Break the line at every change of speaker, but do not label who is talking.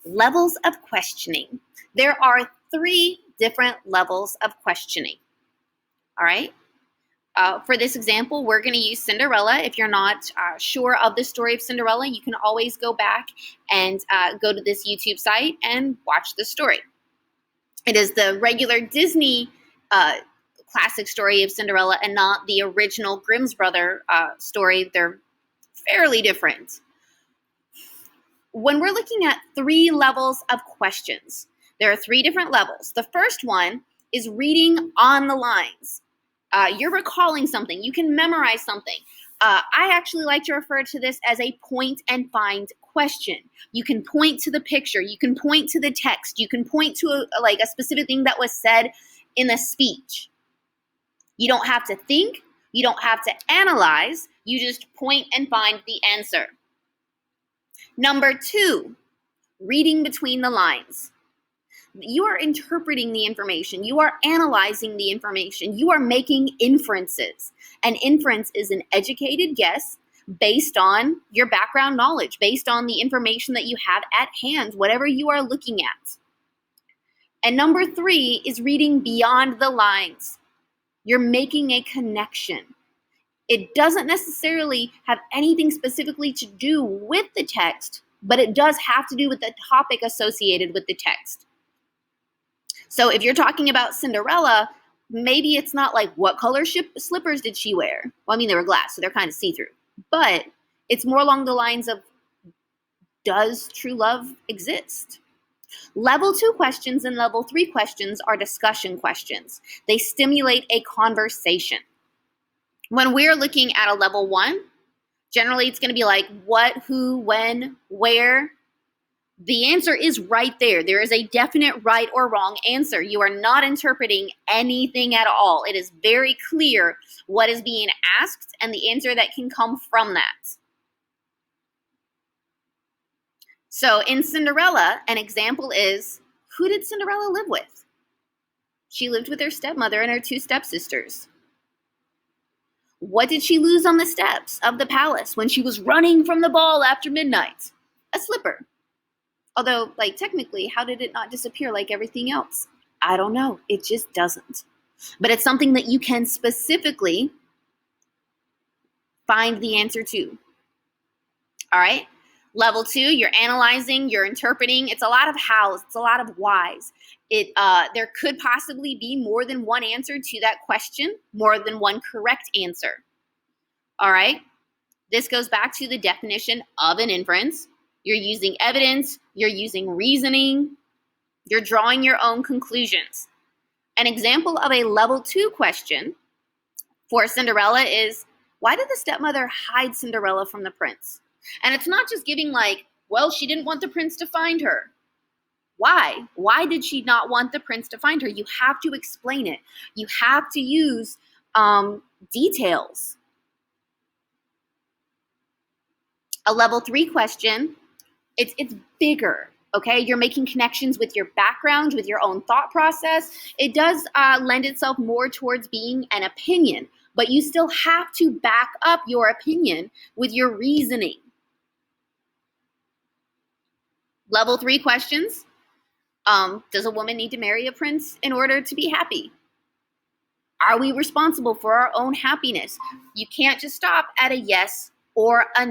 Levels of questioning. There are 3 different levels of questioning. All right. For this example, we're going to use Cinderella. If you're not sure of the story of Cinderella, you can always go back and go to this YouTube site and watch the story. It is the regular Disney classic story of Cinderella and not the original Grimm's brother story. They're fairly different. When we're looking at 3 levels of questions, there are 3 different levels. The first one is reading on the lines. You're recalling something. You can memorize something. I actually like to refer to this as a point and find question. You can point to the picture. You can point to the text. You can point to a specific thing that was said in the speech. You don't have to think. You don't have to analyze. You just point and find the answer. Number 2, reading between the lines. You are interpreting the information. You are analyzing the information. You are making inferences. An inference is an educated guess based on your background knowledge, based on the information that you have at hand, whatever you are looking at. And number 3 is reading beyond the lines. You're making a connection. It doesn't necessarily have anything specifically to do with the text, but it does have to do with the topic associated with the text. So if you're talking about Cinderella, maybe it's not like what color slippers did she wear? Well, I mean, they were glass, so they're kind of see-through. But it's more along the lines of, does true love exist? Level 2 questions and level 3 questions are discussion questions. They stimulate a conversation. When we're looking at a level 1, generally it's going to be like what, who, when, where. The answer is right there. There is a definite right or wrong answer. You are not interpreting anything at all. It is very clear what is being asked and the answer that can come from that. So in Cinderella, an example is, who did Cinderella live with? She lived with her stepmother and her 2 stepsisters. What did she lose on the steps of the palace when she was running from the ball after midnight? A slipper. Although, technically, how did it not disappear like everything else? I don't know. It just doesn't. But it's something that you can specifically find the answer to. All right? Level 2, you're analyzing, you're interpreting. It's a lot of hows. It's a lot of whys. There could possibly be more than one answer to that question, more than one correct answer. All right? This goes back to the definition of an inference. You're using evidence, you're using reasoning, you're drawing your own conclusions. An example of a level 2 question for Cinderella is, why did the stepmother hide Cinderella from the prince? And it's not just giving well, she didn't want the prince to find her. Why? Why did she not want the prince to find her? You have to explain it. You have to use details. A level 3 question, it's bigger, okay? You're making connections with your background, with your own thought process. It does lend itself more towards being an opinion, but you still have to back up your opinion with your reasoning. Level 3 questions, does a woman need to marry a prince in order to be happy? Are we responsible for our own happiness? You can't just stop at a yes or a no.